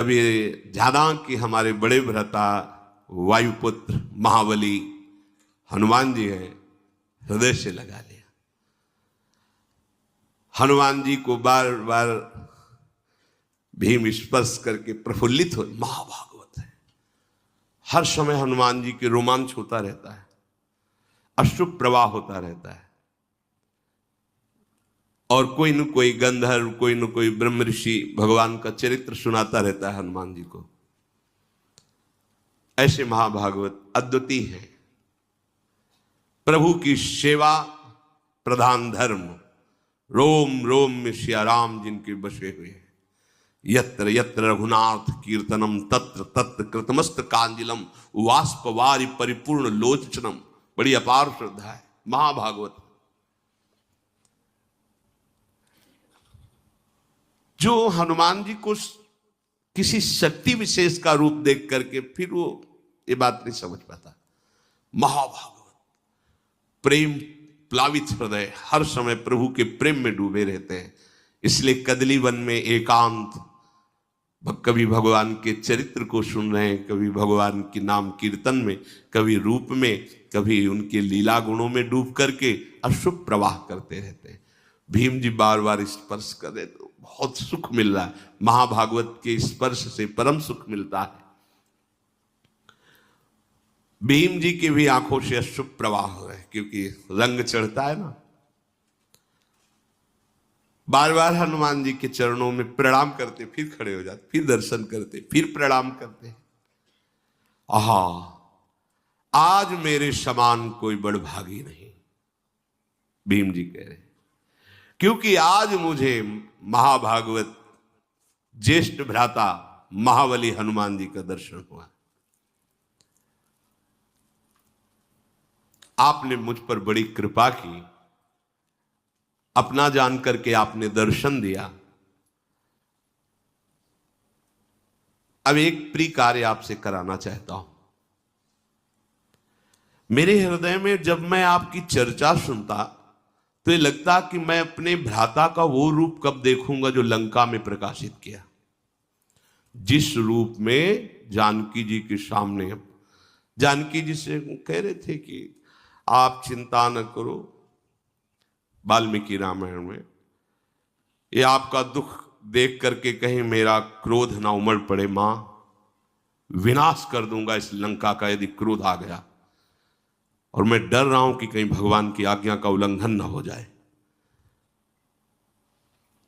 अब ये ध्यान कि हमारे बड़े भ्राता वायुपुत्र महाबली हनुमान जी हैं, हृदय से लगा लिया। हनुमान जी को बार बार भीम स्पर्श करके प्रफुल्लित हो, महाभागवत है। हर समय हनुमान जी के रोमांच होता रहता है, अश्रु प्रवाह होता रहता है, और कोई न कोई गंधर्व, कोई न कोई ब्रह्म ऋषि भगवान का चरित्र सुनाता रहता है हनुमान जी को। ऐसे महाभागवत अद्वितीय है। प्रभु की सेवा प्रधान धर्म, रोम रोम में सिया राम जिनके बसे हुए हैं। यत्र यत्र रघुनाथ कीर्तनम तत्र तत्र कृतमस्त कांजिलम वाष्पवारि परिपूर्ण लोचनम। बड़ी अपार श्रद्धा है महाभागवत। जो हनुमान जी को किसी शक्ति विशेष का रूप देख करके फिर वो ये बात नहीं समझ पाता। महाभागवत प्रेम प्लावित हृदय, हर समय प्रभु के प्रेम में डूबे रहते हैं। इसलिए कदली वन में एकांत, कभी भगवान के चरित्र को सुन रहे हैं, कभी भगवान के नाम कीर्तन में, कभी रूप में, कभी उनके लीला गुणों में डूब करके अश्रु प्रवाह करते रहते हैं। भीम जी बार बार स्पर्श कर रहे तो बहुत सुख मिल रहा है। महाभागवत के स्पर्श से परम सुख मिलता है। भीम जी की भी आंखों से अश्रु प्रवाह हो रहे, क्योंकि रंग चढ़ता है ना। बार बार हनुमान जी के चरणों में प्रणाम करते, फिर खड़े हो जाते, फिर दर्शन करते, फिर प्रणाम करते। आहा, आज मेरे समान कोई बड़भागी नहीं, भीम जी कह रहे, क्योंकि आज मुझे महाभागवत ज्येष्ठ भ्राता महाबली हनुमान जी का दर्शन हुआ। आपने मुझ पर बड़ी कृपा की, अपना जान करके आपने दर्शन दिया। अब एक प्रिय कार्य आपसे कराना चाहता हूं। मेरे हृदय में जब मैं आपकी चर्चा सुनता तो ये लगता कि मैं अपने भ्राता का वो रूप कब देखूंगा जो लंका में प्रकाशित किया। जिस रूप में जानकी जी के सामने, जानकी जी से कह रहे थे कि आप चिंता न करो, वाल्मीकि रामायण में, ये आपका दुख देख करके कहीं मेरा क्रोध ना उमड़ पड़े। मां, विनाश कर दूंगा इस लंका का यदि क्रोध आ गया, और मैं डर रहा हूं कि कहीं भगवान की आज्ञा का उल्लंघन ना हो जाए।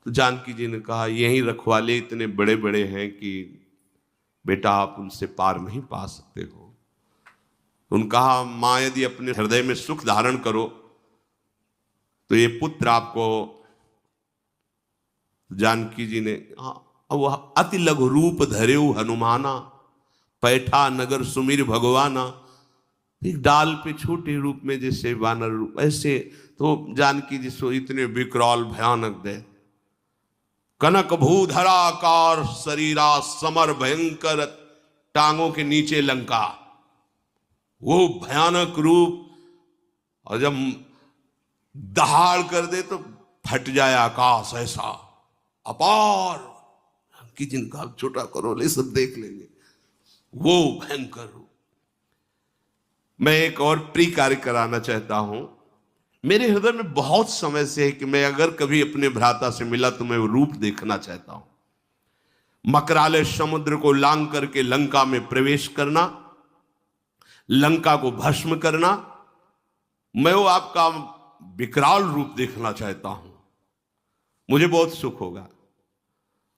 तो जानकी जी ने कहा, यही रखवाले इतने बड़े बड़े हैं कि बेटा आप उनसे पार नहीं पा सकते हो। उन्होंने कहा, मां यदि अपने हृदय में सुख धारण करो तो ये पुत्र आपको। जानकी जी ने, वह अति लघु रूप धरेऊ हनुमाना, पैठा नगर सुमिर भगवाना। एक डाल पे छोटे रूप में जैसे वानर रूप, ऐसे तो जानकी जी सो इतने विकराल भयानक दे। कनक भूधराकार शरीरा समर भयंकर, टांगों के नीचे लंका, वो भयानक रूप। और जब दहाड़ कर दे तो फट जाए आकाश, ऐसा अपार। कि जिनका छोटा करो ले, सब देख लेंगे, वो भयंकर रूप। मैं एक और प्रिय कार्य कराना चाहता हूं। मेरे हृदय में बहुत समय से है कि मैं अगर कभी अपने भ्राता से मिला तो मैं वो रूप देखना चाहता हूं। मकराले समुद्र को लांग करके लंका में प्रवेश करना, लंका को भस्म करना, मैं वो आपका विकराल रूप देखना चाहता हूं। मुझे बहुत सुख होगा।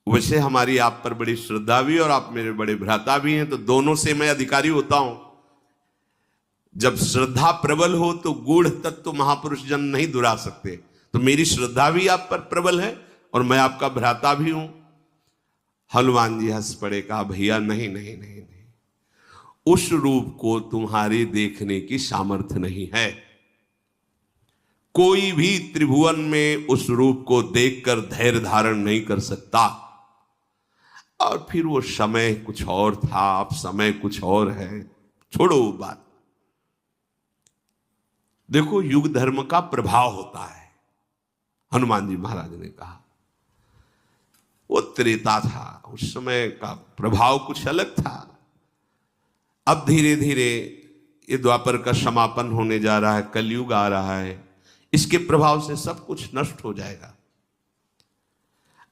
वैसे हमारी आप पर बड़ी श्रद्धा भी, और आप मेरे बड़े भ्राता भी हैं, तो दोनों से मैं अधिकारी होता हूं। जब श्रद्धा प्रबल हो तो गूढ़ तत्व महापुरुष जन नहीं दुरा सकते। तो मेरी श्रद्धा भी आप पर प्रबल है और मैं आपका भ्राता भी हूं। हनुमान जी हंस पड़े, कहा, भैया नहीं नहीं नहीं नहीं, उस रूप को तुम्हारे देखने की सामर्थ्य नहीं है। कोई भी त्रिभुवन में उस रूप को देखकर धैर्य धारण नहीं कर सकता। और फिर वो समय कुछ और था, अब समय कुछ और है, छोड़ो वो बात। देखो, युग धर्म का प्रभाव होता है। हनुमान जी महाराज ने कहा, वो त्रेता था, उस समय का प्रभाव कुछ अलग था। अब धीरे धीरे ये द्वापर का समापन होने जा रहा है, कलयुग आ रहा है, इसके प्रभाव से सब कुछ नष्ट हो जाएगा।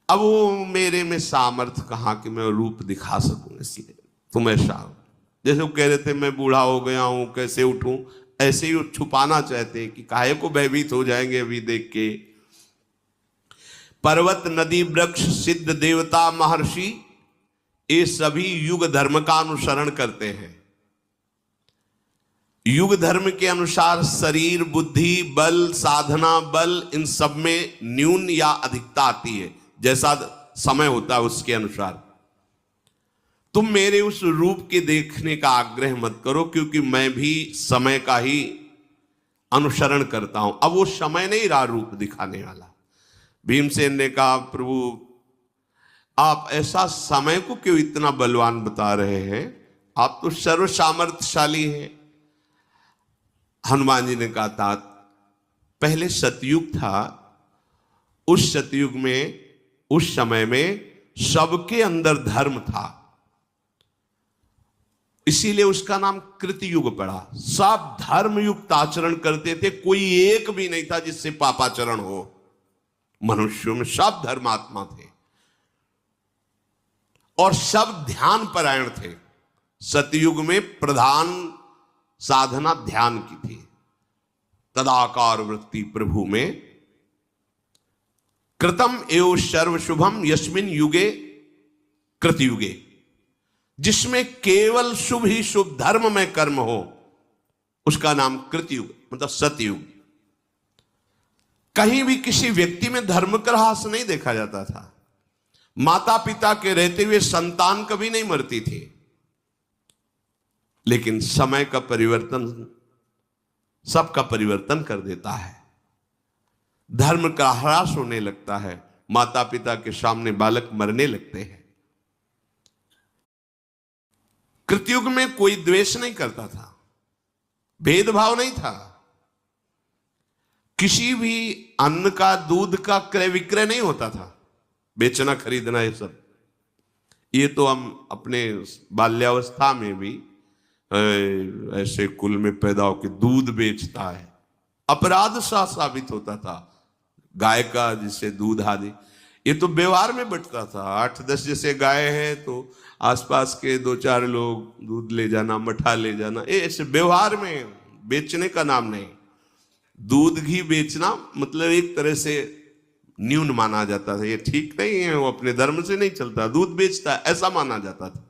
अब वो मेरे में सामर्थ्य कहाँ कि मैं रूप दिखा सकूं, इसलिए तुम ऐसा, जैसे वो कह रहे थे मैं बूढ़ा हो गया हूं कैसे उठूं, ऐसे ही वो छुपाना चाहते कि काहे को भयभीत हो जाएंगे अभी देख के। पर्वत नदी वृक्ष सिद्ध देवता महर्षि ये सभी युग धर्म का अनुसरण करते हैं। युग धर्म के अनुसार शरीर बुद्धि बल साधना बल इन सब में न्यून या अधिकता आती है, जैसा समय होता है उसके अनुसार। तुम मेरे उस रूप के देखने का आग्रह मत करो, क्योंकि मैं भी समय का ही अनुसरण करता हूं। अब वो समय नहीं रहा रूप दिखाने वाला। भीमसेन ने कहा प्रभु आप ऐसा समय को क्यों इतना बलवान बता रहे हैं, आप तो सर्व सामर्थ्यशाली हैं। हनुमान जी ने कहा था पहले सतयुग था, उस सतयुग में उस समय में सबके अंदर धर्म था, इसीलिए उसका नाम कृतयुग पड़ा। सब धर्म युक्त आचरण करते थे, कोई एक भी नहीं था जिससे पापाचरण हो। मनुष्यों में सब धर्मात्मा थे और सब ध्यान परायण थे। सतयुग में प्रधान साधना ध्यान की थी। तदाकार वृत्ति प्रभु में कृतम एव सर्व शुभम यस्मिन युगे कृतयुगे, जिसमें केवल शुभ ही शुभ धर्म में कर्म हो उसका नाम कृतयुग मतलब सतयुग। कहीं भी किसी व्यक्ति में धर्म का ह्रास नहीं देखा जाता था। माता पिता के रहते हुए संतान कभी नहीं मरती थी, लेकिन समय का परिवर्तन सबका परिवर्तन कर देता है। धर्म का ह्रास होने लगता है, माता पिता के सामने बालक मरने लगते हैं। कृतयुग में कोई द्वेष नहीं करता था, भेदभाव नहीं था, किसी भी अन्न का दूध का क्रय विक्रय नहीं होता था, बेचना खरीदना ये सब। ये तो हम अपने बाल्यावस्था में भी ऐसे कुल में पैदा होकर दूध बेचता है, अपराध सा साबित होता था। गाय का जिसे दूध आदि ये तो व्यवहार में बंटता था। 8-10 जैसे गाय है तो आसपास के 2-4 लोग दूध ले जाना, मठा ले जाना, ये ऐसे व्यवहार में, बेचने का नाम नहीं। दूध घी बेचना मतलब एक तरह से न्यून माना जाता था, ये ठीक नहीं है, वो अपने धर्म से नहीं चलता, दूध बेचता है, ऐसा माना जाता था।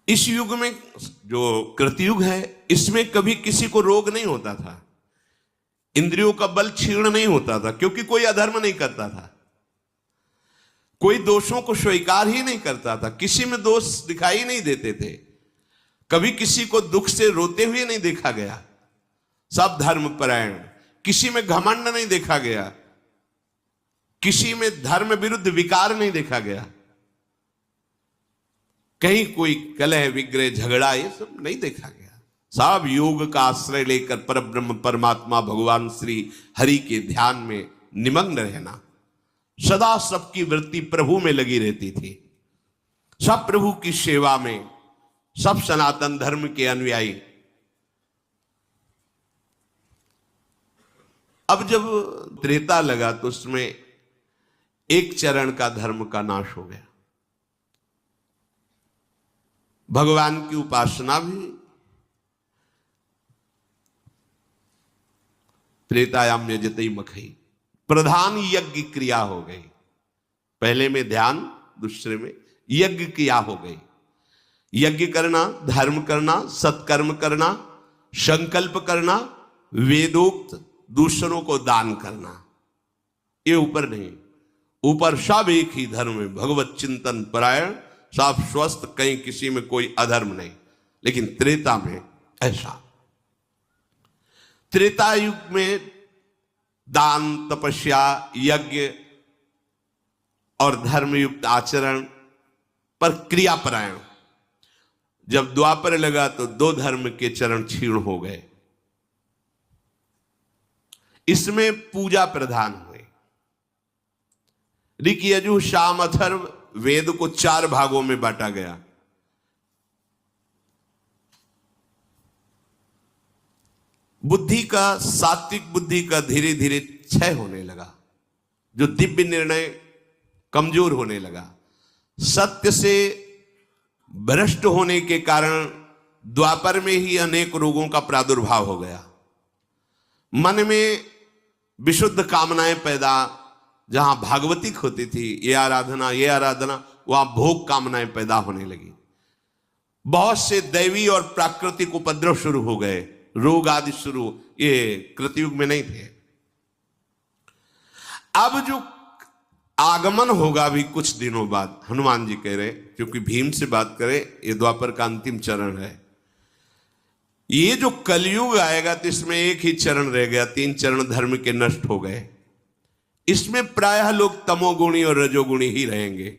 इस युग में जो कृतयुग है इसमें कभी किसी को रोग नहीं होता था, इंद्रियों का बल क्षीण नहीं होता था, क्योंकि कोई अधर्म नहीं करता था, कोई दोषों को स्वीकार ही नहीं करता था, किसी में दोष दिखाई नहीं देते थे, कभी किसी को दुख से रोते हुए नहीं देखा गया। सब धर्म परायण, किसी में घमंड नहीं देखा गया, किसी में धर्म विरुद्ध विकार नहीं देखा गया, कहीं कोई कलह विग्रह झगड़ा ये सब नहीं देखा गया। सब योग का आश्रय लेकर परब्रह्म परमात्मा भगवान श्री हरि के ध्यान में निमग्न रहना, सदा सबकी वृत्ति प्रभु में लगी रहती थी, सब प्रभु की सेवा में, सब सनातन धर्म के अनुयायी। अब जब त्रेता लगा तो उसमें एक चरण का धर्म का नाश हो गया। भगवान की उपासना भी त्रेतायाम यजते मखई, प्रधान यज्ञ क्रिया हो गई। पहले में ध्यान, दूसरे में यज्ञ क्रिया हो गई। यज्ञ करना, धर्म करना, सत्कर्म करना, संकल्प करना, वेदोक्त दूसरों को दान करना, ये ऊपर नहीं, ऊपर सब एक ही धर्म में भगवत चिंतन परायण, सब स्वस्थ, कहीं किसी में कोई अधर्म नहीं। लेकिन त्रेता में ऐसा, त्रेता युग में दान तपस्या यज्ञ और धर्मयुक्त आचरण पर क्रियापरायण। जब द्वापर लगा तो 2 धर्म के चरण क्षीण हो गए, इसमें पूजा प्रधान हुए। ऋक यजु साम अथर्व वेद को 4 भागों में बांटा गया। बुद्धि का, सात्विक बुद्धि का धीरे धीरे क्षय होने लगा, जो दिव्य निर्णय कमजोर होने लगा। सत्य से भ्रष्ट होने के कारण द्वापर में ही अनेक रोगों का प्रादुर्भाव हो गया। मन में विशुद्ध कामनाएं पैदा, जहां भागवतिक होती थी, ये आराधना, वहां भोग कामनाएं पैदा होने लगी। बहुत से दैवी और प्राकृतिक उपद्रव शुरू हो गए, रोग आदि शुरू, ये कृतयुग में नहीं थे। अब जो आगमन होगा भी कुछ दिनों बाद, हनुमान जी कह रहे, क्योंकि भीम से बात करें, ये द्वापर का अंतिम चरण है। ये जो कलयुग आएगा तो इसमें एक ही चरण रह गया, 3 चरण धर्म के नष्ट हो गए। इसमें प्रायः लोग तमोगुणी और रजोगुणी ही रहेंगे।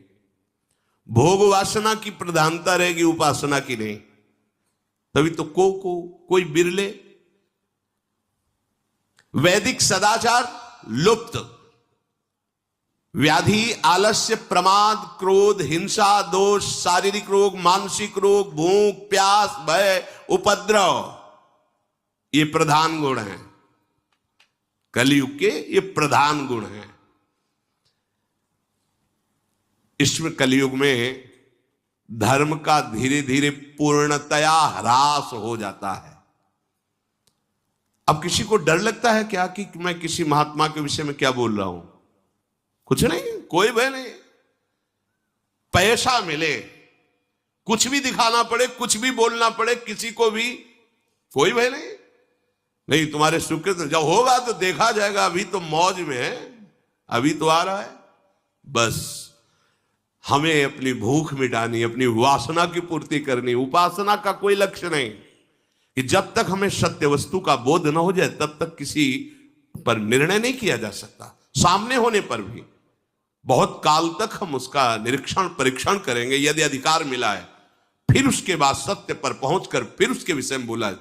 भोग वासना की प्रधानता रहेगी, उपासना की नहीं। तभी तो कोई बिरले। वैदिक सदाचार लुप्त, व्याधि, आलस्य, प्रमाद, क्रोध, हिंसा, दोष, शारीरिक रोग, मानसिक रोग, भूख, प्यास, भय, उपद्रव, ये प्रधान गुण हैं कलयुग के, ये प्रधान गुण हैं। इसमें कलयुग में धर्म का धीरे धीरे पूर्णतया ह्रास हो जाता है। अब किसी को डर लगता है क्या कि मैं किसी महात्मा के विषय में क्या बोल रहा हूं? कुछ नहीं, कोई भय नहीं। पैसा मिले, कुछ भी दिखाना पड़े, कुछ भी बोलना पड़े, किसी को भी कोई भय नहीं। नहीं, तुम्हारे सुकृत जब होगा तो देखा जाएगा, अभी तो मौज में है, अभी तो आ रहा है। बस हमें अपनी भूख मिटानी, अपनी वासना की पूर्ति करनी। उपासना का कोई लक्ष्य नहीं कि जब तक हमें सत्य वस्तु का बोध न हो जाए तब तक किसी पर निर्णय नहीं किया जा सकता। सामने होने पर भी बहुत काल तक हम उसका निरीक्षण परीक्षण करेंगे, यदि अधिकार मिला है, फिर उसके बाद सत्य पर पहुंचकर फिर उसके विषय में बोला।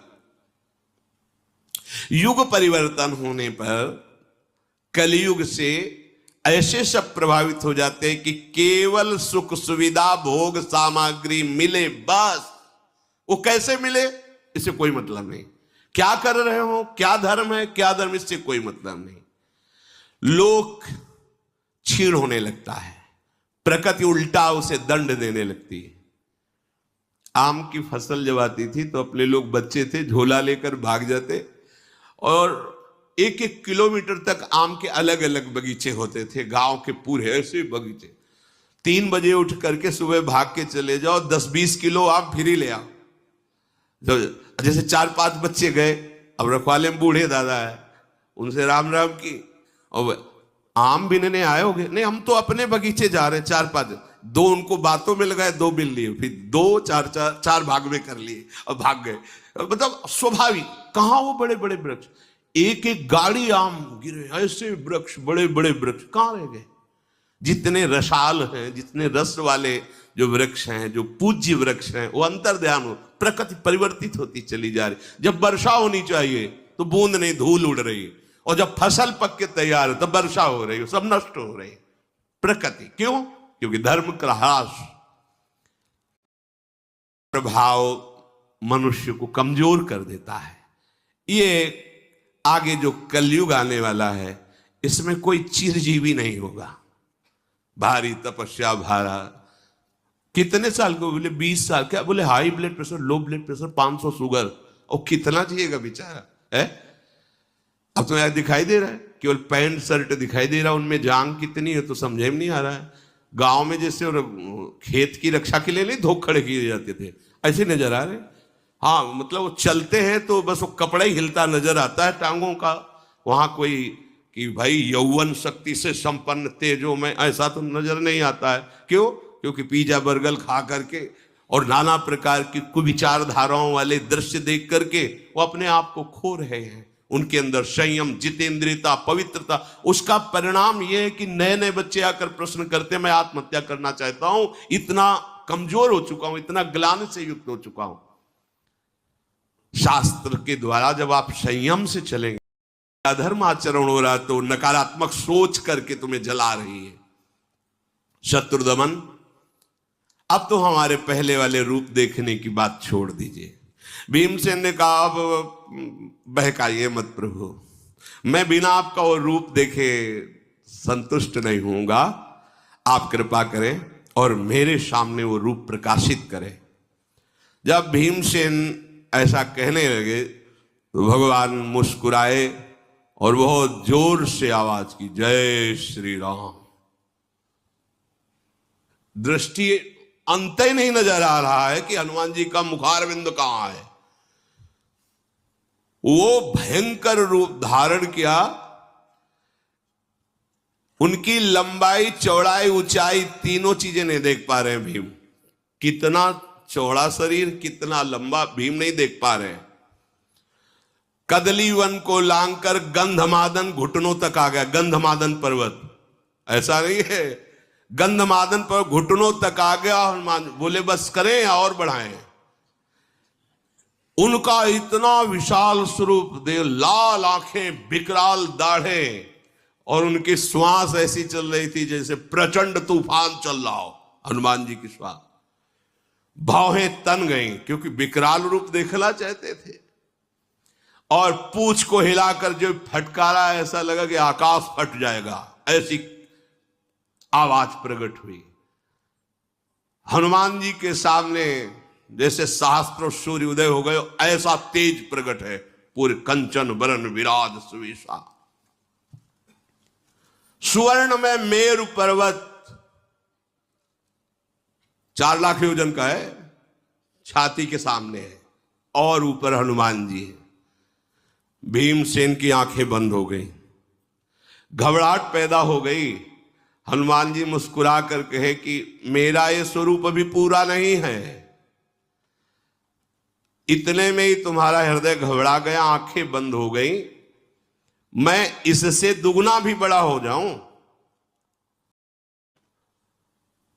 युग परिवर्तन होने पर कलयुग से ऐसे सब प्रभावित हो जाते हैं कि केवल सुख सुविधा भोग सामग्री मिले, बस। वो कैसे मिले इससे कोई मतलब नहीं, क्या कर रहे हो, क्या धर्म है, क्या धर्म, इससे कोई मतलब नहीं। लोक क्षीण होने लगता है, प्रकृति उल्टा उसे दंड देने लगती है। आम की फसल जब आती थी तो अपने लोग बच्चे थे, झोला लेकर भाग जाते और 1-1 किलोमीटर तक आम के अलग अलग बगीचे होते थे, गांव के पूरे ऐसे बगीचे। 3 बजे उठ करके सुबह भाग के चले जाओ, 10-20 किलो आम फिर ही ले आओ। जैसे 4-5 बच्चे गए, अब रखवाले में बूढ़े दादा है, उनसे राम राम की, और आम बिनने आए होगे, नहीं हम तो अपने बगीचे जा रहे हैं। 4-5, 2 उनको बातों में लगाए, 2 बिन लिए, फिर 2-4 भाग में कर लिए और भाग गए। मतलब स्वाभाविक, कहां वो बड़े बड़े वृक्ष, 1-1 गाड़ी आम गिरे, ऐसे वृक्ष, बड़े बड़े वृक्ष कहां रह गए? जितने रसाल हैं, जितने रस वाले जो वृक्ष हैं, जो पूज्य वृक्ष हैं, वो अंतर्ध्यान हो, प्रकृति परिवर्तित होती चली जा रही। जब वर्षा होनी चाहिए तो बूंद नहीं, धूल उड़ रही, और जब फसल पक के तैयार है तब वर्षा हो रही है, सब नष्ट हो रही प्रकृति। क्यों? क्योंकि धर्म का ह्रास, प्रभाव मनुष्य को कमजोर कर देता है। ये आगे जो कलयुग आने वाला है, इसमें कोई चिरजीवी नहीं होगा। भारी तपस्या भारा, कितने साल को बोले? 20 साल। क्या बोले? High blood pressure, low blood pressure, 500 sugar, और कितना चाहिएगा बेचारा है? अब तो यार दिखाई दे रहा है, केवल पैंट शर्ट दिखाई दे रहा है, उनमें जांग कितनी है तो समझे में नहीं आ रहा है। गांव में जैसे खेत की रक्षा के लिए नहीं धोख खड़े किए जाते थे, ऐसे नजर आ रहे। हाँ, मतलब वो चलते हैं तो बस वो कपड़ा ही हिलता नजर आता है टांगों का। वहां कोई कि भाई यौवन शक्ति से संपन्न तेजो में, ऐसा तो नजर नहीं आता है। क्यों? क्योंकि पिज्जा बर्गर खा करके और नाना प्रकार की कुविचार धाराओं वाले दृश्य देख करके वो अपने आप को खो रहे हैं। उनके अंदर संयम, जितेंद्रियता, पवित्रता, उसका परिणाम यह है कि नए नए बच्चे आकर प्रश्न करते हैं, मैं आत्महत्या करना चाहता हूं, इतना कमजोर हो चुका हूं, इतना ग्लानि से युक्त हो चुका हूं। शास्त्र के द्वारा जब आप संयम से चलेंगे, अधर्म आचरण हो रहा है तो नकारात्मक सोच करके तुम्हें जला रही है, शत्रुदमन, अब तो हमारे पहले वाले रूप देखने की बात छोड़ दीजिए। भीमसेन ने कहा, अब बहकाइए मत प्रभु, मैं बिना आपका वो रूप देखे संतुष्ट नहीं होऊंगा। आप कृपा करें और मेरे सामने वो रूप प्रकाशित करें। जब भीमसेन ऐसा कहने लगे तो भगवान मुस्कुराए और बहुत जोर से आवाज की, जय श्री राम। दृष्टि अंत ही नहीं नजर आ रहा है कि हनुमान जी का मुखारविंद कहां है। वो भयंकर रूप धारण किया। उनकी लंबाई, चौड़ाई, ऊंचाई तीनों चीजें नहीं देख पा रहे हैं भीम। कितना चौड़ा शरीर, कितना लंबा, भीम नहीं देख पा रहे हैं। कदली वन को लांघकर गंधमादन घुटनों तक आ गया। गंधमादन पर्वत, ऐसा नहीं है, गंधमादन पर घुटनों तक आ गया। हनुमान बोले बस करें या और बढ़ाएं। उनका इतना विशाल स्वरूप देव, लाल आंखें, विकराल दाढ़े, और उनकी श्वास ऐसी चल रही थी जैसे प्रचंड तूफान चल रहा हो। हनुमान जी की श्वास, भौहें तन गई क्योंकि विकराल रूप देखना चाहते थे। और पूंछ को हिलाकर जो फटकारा, ऐसा लगा कि आकाश फट जाएगा, ऐसी आवाज प्रकट हुई। हनुमान जी के सामने जैसे सहस्त्रों सूर्य उदय हो गए, ऐसा तेज प्रकट है। पूरे कंचन बरन विराज सुविशा, सुवर्ण में मेरु पर्वत 4 लाख योजन का है, छाती के सामने है, और ऊपर हनुमान जी है। भीमसेन की आंखें बंद हो गई, घबराहट पैदा हो गई। हनुमान जी मुस्कुरा कर कहे कि मेरा ये स्वरूप अभी पूरा नहीं है। इतने में ही तुम्हारा हृदय घबरा गया, आंखें बंद हो गई। मैं इससे दुगना भी बड़ा हो जाऊं,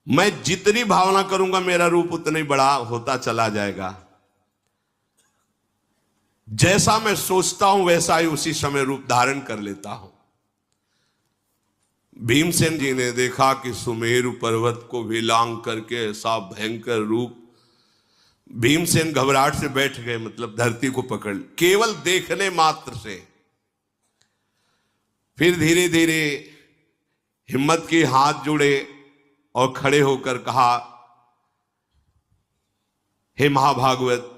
मैं जितनी भावना करूंगा मेरा रूप उतना ही बड़ा होता चला जाएगा। जैसा मैं सोचता हूं वैसा ही उसी समय रूप धारण कर लेता हूं। भीमसेन जी ने देखा कि सुमेरु पर्वत को भी लांघ करके ऐसा भयंकर रूप। भीमसेन घबराहट से बैठ गए, मतलब धरती को पकड़, केवल देखने मात्र से। फिर धीरे धीरे हिम्मत की, हाथ जोड़े और खड़े होकर कहा, हे महाभागवत,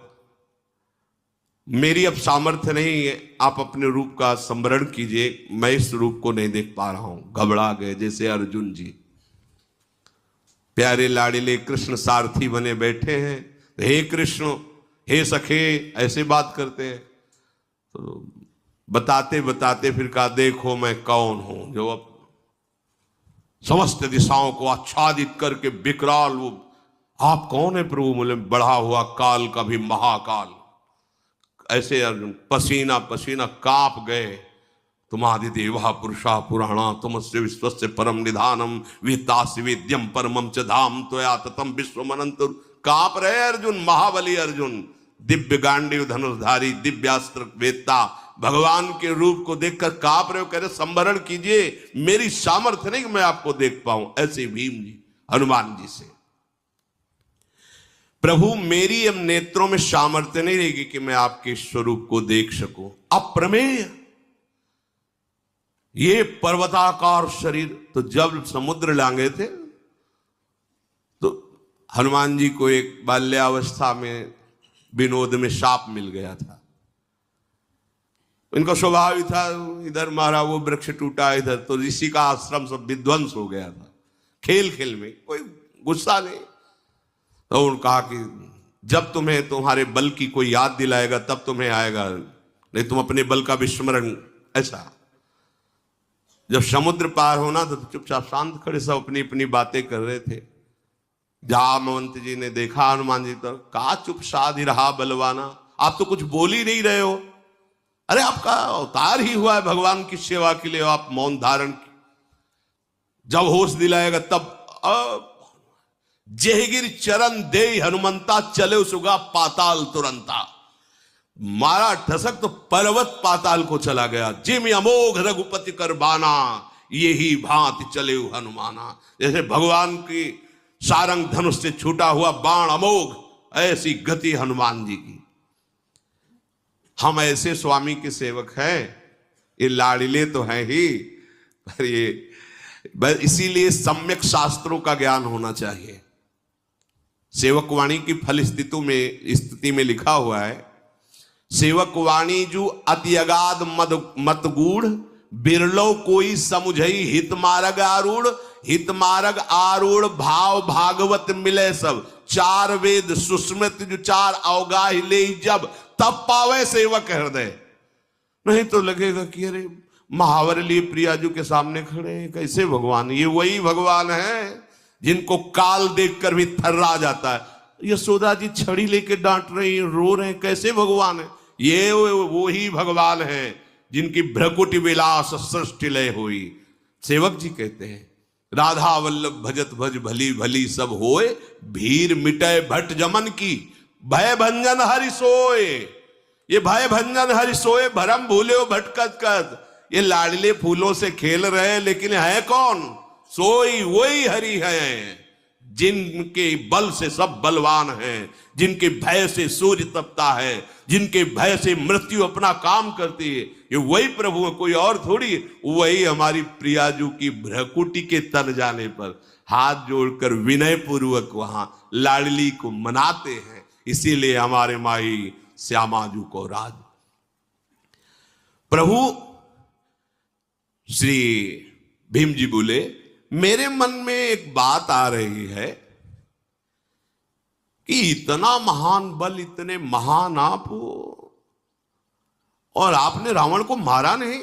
मेरी अब सामर्थ्य नहीं है, आप अपने रूप का स्मरण कीजिए, मैं इस रूप को नहीं देख पा रहा हूं। घबरा गए जैसे अर्जुन जी, प्यारे लाडीले कृष्ण सारथी बने बैठे हैं, हे कृष्ण, हे सखे, ऐसे बात करते हैं। तो बताते बताते फिर कहा, देखो मैं कौन हूं जो अब समस्त दिशाओं को आच्छादित करके विकराल वो। आप कौन है प्रभु? बोले, बढ़ा हुआ काल का भी महाकाल। ऐसे अर्जुन पसीना पसीना कांप गए। तुम्हादि देवा पुरुषा पुराणा तुमस्य विश्वस्य परम निधानम वित्तासि वेद्यम परमम च धाम त्वया ततम विश्वमनंतुर। कांप रहे अर्जुन, महाबली अर्जुन, दिव्य गांडीव धनुषधारी, दिव्यास्त्र वेत्ता, भगवान के रूप को देखकर कांप रहे हो। कह रहे संवरण कीजिए, मेरी सामर्थ्य नहीं कि मैं आपको देख पाऊं। ऐसे भीम जी हनुमान जी से, प्रभु मेरी अब नेत्रों में सामर्थ्य नहीं रहेगी कि मैं आपके स्वरूप को देख सकूं। अप्रमेय ये पर्वताकार शरीर। तो जब समुद्र लांघे थे तो हनुमान जी को एक बाल्यावस्था में विनोद में साप मिल गया था। इनका स्वभाव ही था, इधर मारा वो वृक्ष टूटा, इधर तो ऋषि का आश्रम सब विध्वंस हो गया था। खेल खेल में कोई गुस्सा नहीं। तो उन्होंने कहा कि जब तुम्हें तुम्हारे बल की कोई याद दिलाएगा तब तुम्हें आएगा, नहीं तुम अपने बल का विस्मरण। ऐसा जब समुद्र पार होना तो चुपचाप शांत खड़े सब अपनी अपनी बातें कर रहे थे। जामवंत जी ने देखा हनुमान जी तो कहा, चुप साध ही रहा बलवाना, आप तो कुछ बोल ही नहीं रहे हो। अरे आपका अवतार ही हुआ है भगवान की सेवा के लिए, आप मौन धारण की। जब होश दिलाएगा तब जेहगिर चरण दे हनुमंता, चले सुगा पाताल तुरंता। मारा ठसक तो पर्वत पाताल को चला गया। जिम अमोघ रघुपति कर बाना, यही भांति चले हनुमाना। जैसे भगवान की सारंग धनुष से छूटा हुआ बाण अमोघ, ऐसी गति हनुमान जी की। हम ऐसे स्वामी के सेवक हैं, ये लाड़िले तो हैं ही, पर ये इसीलिए सम्यक शास्त्रों का ज्ञान होना चाहिए। सेवक वाणी की फल स्थिति में लिखा हुआ है, सेवक वाणी जू अति अगाध मत गूढ़, बिरलो कोई समुझई हित मार्ग आरूढ़। हित मार्ग आरूढ़ भाव भागवत मिले सब, चार वेद सुस्मृत जो चार अवगाह ले जब, तब पावे सेवक हृदय। नहीं तो लगेगा कि अरे महावर लिए प्रियाजू के सामने खड़े हैं, कैसे भगवान? ये वही भगवान है जिनको काल देखकर भी थर्रा जाता है। यशोदा जी छड़ी लेके डांट रही है, रो रहे हैं, कैसे भगवान है? ये वो ही भगवान है जिनकी भ्रकुटि विलास सृष्टि लय हुई। सेवक जी कहते हैं, राधा वल्लभ भजत भज भली भली सब होए, भीर मिटय भट जमन की भय भंजन हरि सोए। ये भय भंजन हरि सोए, भरम भूले भटकत कद। ये लाडले फूलों से खेल रहे हैं, लेकिन है कौन? सोई वही हरि है, जिनके बल से सब बलवान हैं, जिनके भय से सूर्य तपता है, जिनके भय से मृत्यु अपना काम करती है। ये वही प्रभु है, कोई और थोड़ी। वही हमारी प्रियाजू की भ्रकुटी के तन जाने पर हाथ जोड़कर विनय पूर्वक वहां लाडली को मनाते हैं। इसीलिए हमारे माई श्यामाजू को राज। प्रभु श्री भीम जी बोले, मेरे मन में एक बात आ रही है कि इतना महान बल, इतने महान आप हो, और आपने रावण को मारा नहीं।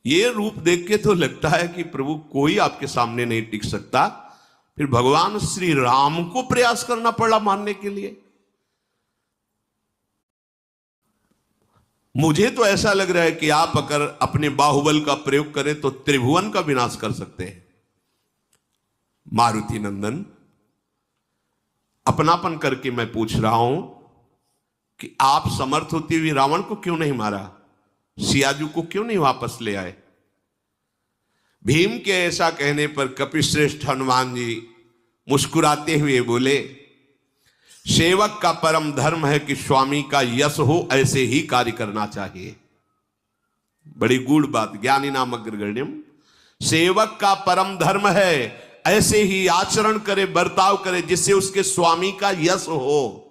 ये रूप देख के तो लगता है कि प्रभु कोई आपके सामने नहीं टिक सकता। फिर भगवान श्री राम को प्रयास करना पड़ा मारने के लिए। मुझे तो ऐसा लग रहा है कि आप अगर अपने बाहुबल का प्रयोग करें तो त्रिभुवन का विनाश कर सकते हैं। मारुति नंदन, अपनापन करके मैं पूछ रहा हूं कि आप समर्थ होते हुए रावण को क्यों नहीं मारा? सियाजू को क्यों नहीं वापस ले आए? भीम के ऐसा कहने पर कपिश्रेष्ठ हनुमान जी मुस्कुराते हुए बोले, सेवक का परम धर्म है कि स्वामी का यश हो, ऐसे ही कार्य करना चाहिए। बड़ी गूढ़ बात, ज्ञानी नाम अग्रगण्यम। सेवक का परम धर्म है ऐसे ही आचरण करे, बर्ताव करे, जिससे उसके स्वामी का यश हो।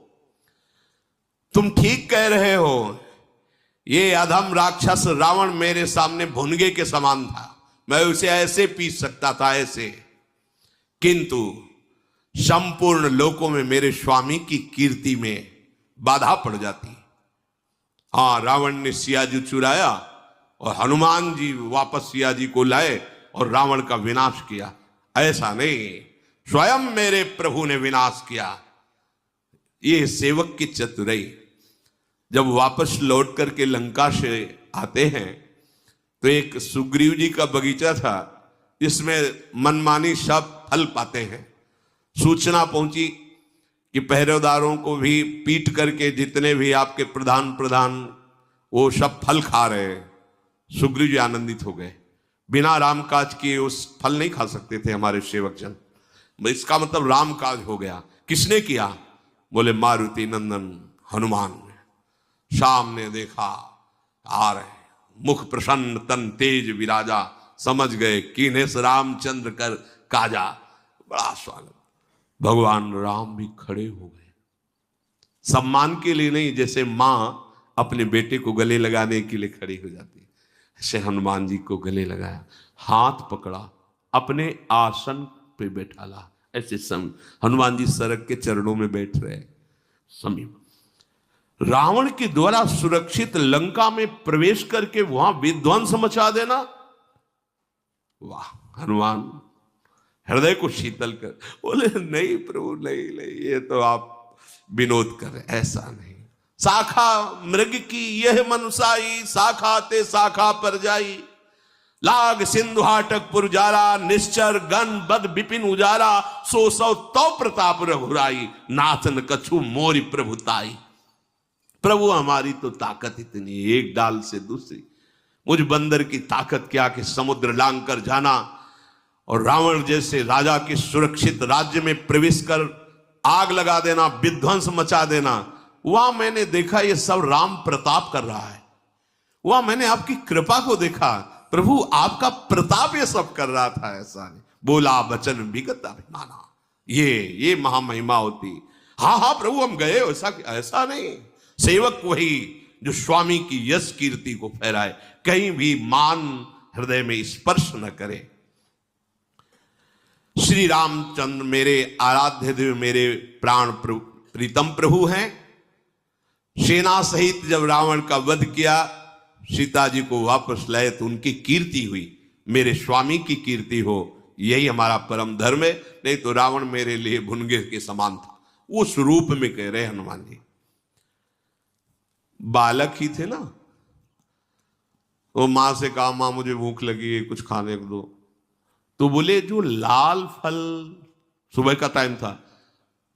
तुम ठीक कह रहे हो, ये अधम राक्षस रावण मेरे सामने भुनगे के समान था, मैं उसे ऐसे पीस सकता था, ऐसे। किंतु संपूर्ण लोकों में मेरे स्वामी की कीर्ति में बाधा पड़ जाती। हाँ, रावण ने सियाजी चुराया और हनुमान जी वापस सियाजी को लाए और रावण का विनाश किया। ऐसा नहीं, स्वयं मेरे प्रभु ने विनाश किया। ये सेवक की चतुराई। जब वापस लौट करके लंका से आते हैं तो एक सुग्रीव जी का बगीचा था, जिसमें मनमानी सब फल पाते हैं। सूचना पहुंची कि पहरेदारों को भी पीट करके जितने भी आपके प्रधान वो सब फल खा रहे हैं। सुग्रीव जी आनंदित हो गए। बिना रामकाज किए उस फल नहीं खा सकते थे हमारे सेवक जन। इसका मतलब रामकाज हो गया। किसने किया? बोले मारुति नंदन हनुमान ने। सामने देखा आ रहे, मुख प्रसन्न तन तेज विराजा, समझ गए कीनेस रामचंद्र कर काजा। बड़ा स्वागत। भगवान राम भी खड़े हो गए, सम्मान के लिए नहीं, जैसे मां अपने बेटे को गले लगाने के लिए खड़ी हो जाती है, ऐसे हनुमान जी को गले लगाया, हाथ पकड़ा, अपने आसन पे बैठाला। ऐसे हनुमान जी सरक के चरणों में बैठ रहे। समीप रावण के द्वारा सुरक्षित लंका में प्रवेश करके वहां विध्वंस मचा देना, वाह! हनुमान हृदय को शीतल कर बोले, नहीं प्रभु, नहीं नहीं, ये तो आप विनोद कर रहे, ऐसा नहीं। शाखा मृग की यह मनुसाई, शाखा ते शाखा पर जाई, लाग सिंधु हाटक पुरजारा, निश्चर गण बद विपिन उजारा, सो सौ तो प्रताप रघुराई, नाथन कछु मोरी प्रभुताई। प्रभु हमारी तो ताकत इतनी, एक डाल से दूसरी। मुझ बंदर की ताकत क्या कि समुद्र लांग कर जाना और रावण जैसे राजा के सुरक्षित राज्य में प्रवेश कर आग लगा देना, विध्वंस मचा देना। वहां मैंने देखा ये सब राम प्रताप कर रहा है। वहां मैंने आपकी कृपा को देखा, प्रभु आपका प्रताप ये सब कर रहा था। ऐसा नहीं बोला वचन विगत अभिमाना, ये महामहिमा होती। हाँ हाँ प्रभु हम गए, ऐसा नहीं। सेवक वही जो स्वामी की यश कीर्ति को फहराए, कहीं भी मान हृदय में स्पर्श न करे। श्री रामचंद्र मेरे आराध्य देव, मेरे प्राण प्रीतम प्रभु हैं। सेना सहित जब रावण का वध किया, सीता जी को वापस लाए तो उनकी कीर्ति हुई, मेरे स्वामी की कीर्ति हो, यही हमारा परम धर्म है। नहीं तो रावण मेरे लिए भुनगे के समान था। उस रूप में कह रहे हनुमान जी। बालक ही थे ना, वो मां से कहा मां मुझे भूख लगी है, कुछ खाने को दो। तो बोले जो लाल फल, सुबह का टाइम था,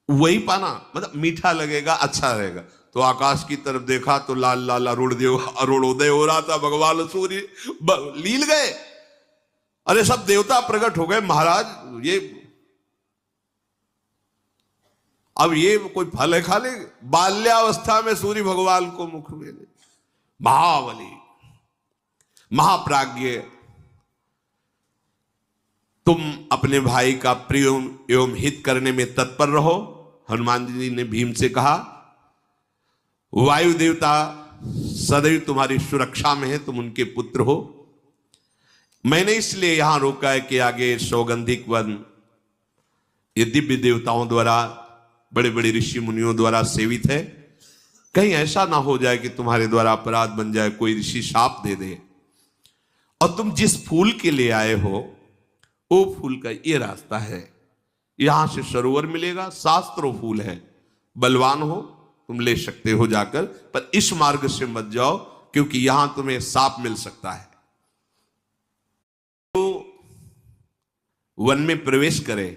वही पाना, मतलब मीठा लगेगा, अच्छा रहेगा। तो आकाश की तरफ देखा तो लाल लाल अरुणोदय हो रहा था, भगवान सूर्य लील गए। अरे सब देवता प्रकट हो गए महाराज, अब ये कोई फल है खा ले। बाल्यावस्था में सूर्य भगवान को मुख में ले, महाबली महाप्राज्ञ, तुम अपने भाई का प्रिय एवं हित करने में तत्पर रहो। हनुमान जी ने भीम से कहा, वायु देवता सदैव तुम्हारी सुरक्षा में है, तुम उनके पुत्र हो। मैंने इसलिए यहां रोका है कि आगे सौगंधिक वन ये दिव्य देवताओं द्वारा, बड़े बड़े ऋषि मुनियों द्वारा सेवित है। कहीं ऐसा ना हो जाए कि तुम्हारे द्वारा अपराध बन जाए, कोई ऋषि शाप दे दे। और तुम जिस फूल के लिए आए हो, वो फूल का ये रास्ता है, यहां से सरोवर मिलेगा, शास्त्रों फूल है, बलवान हो तुम ले सकते हो जाकर, पर इस मार्ग से मत जाओ क्योंकि यहां तुम्हें साप मिल सकता है। तो वन में प्रवेश करे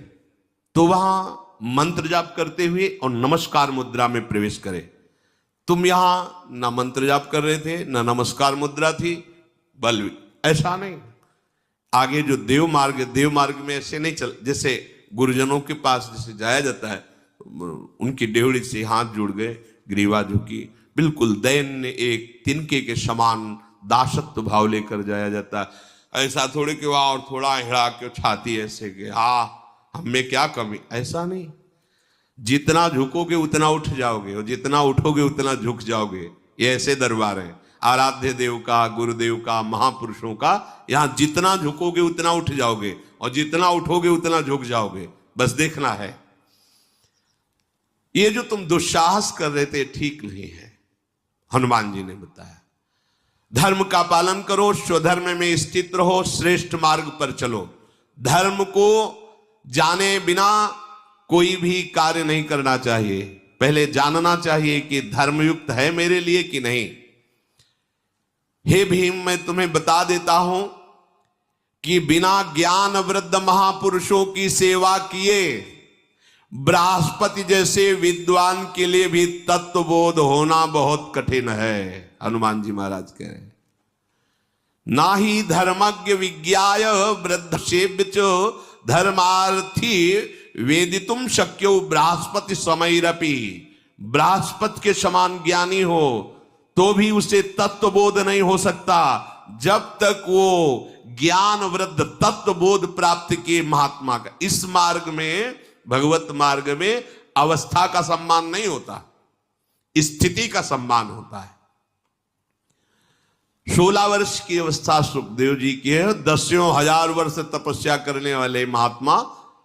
तो वहां मंत्र जाप करते हुए और नमस्कार मुद्रा में प्रवेश करे। तुम यहां ना मंत्र जाप कर रहे थे, ना नमस्कार मुद्रा थी, बल ऐसा नहीं। आगे जो देव मार्ग में ऐसे नहीं चल, जैसे गुरुजनों के पास जैसे जाया जाता है, उनकी डेवड़ी से हाथ जुड़ गए, ग्रीवा झुकी, बिल्कुल दैन्य एक तिनके के समान दासत्व भाव लेकर जाया जाता है। ऐसा थोड़े कि वहां और थोड़ा हिड़ा के छाती ऐसे के हाँ हमें क्या कमी, ऐसा नहीं। जितना झुकोगे उतना उठ जाओगे और जितना उठोगे उतना झुक जाओगे। ये ऐसे दरबार है आराध्य देव का, गुरुदेव का, महापुरुषों का। यहां जितना झुकोगे उतना उठ जाओगे और जितना उठोगे उतना झुक जाओगे। बस देखना है। ये जो तुम दुस्साहस कर रहे थे ठीक नहीं है, हनुमान जी ने बताया। धर्म का पालन करो, स्वधर्म में स्थित रहो, श्रेष्ठ मार्ग पर चलो। धर्म को जाने बिना कोई भी कार्य नहीं करना चाहिए। पहले जानना चाहिए कि धर्मयुक्त है मेरे लिए कि नहीं। हे भीम, मैं तुम्हें बता देता हूं कि बिना ज्ञान वृद्ध महापुरुषों की सेवा किए बृहस्पति जैसे विद्वान के लिए भी तत्वबोध होना बहुत कठिन है। हनुमान जी महाराज कह रहे हैं, ना ही धर्मज्ञ विज्ञाय वृद्ध सेव्य धर्मार्थी वेदितुम शक्यो बृहस्पति समैरपि। बृहस्पति के समान ज्ञानी हो तो भी उसे तत्वबोध नहीं हो सकता जब तक वो ज्ञान वृद्ध तत्वबोध प्राप्त किए महात्मा का। इस मार्ग में, भगवत मार्ग में अवस्था का सम्मान नहीं होता, स्थिति का सम्मान होता है। 16 वर्ष की अवस्था सुखदेव जी की है, 10,000 वर्ष तपस्या करने वाले महात्मा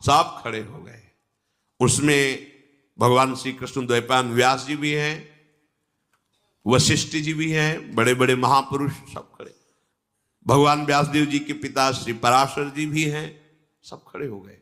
सब खड़े हो गए। उसमें भगवान श्री कृष्ण द्वैपायन व्यास जी भी हैं, वशिष्ठ जी भी हैं, बड़े बड़े महापुरुष सब खड़े। भगवान व्यासदेव जी के पिता श्री पराशर जी भी हैं, सब खड़े हो गए।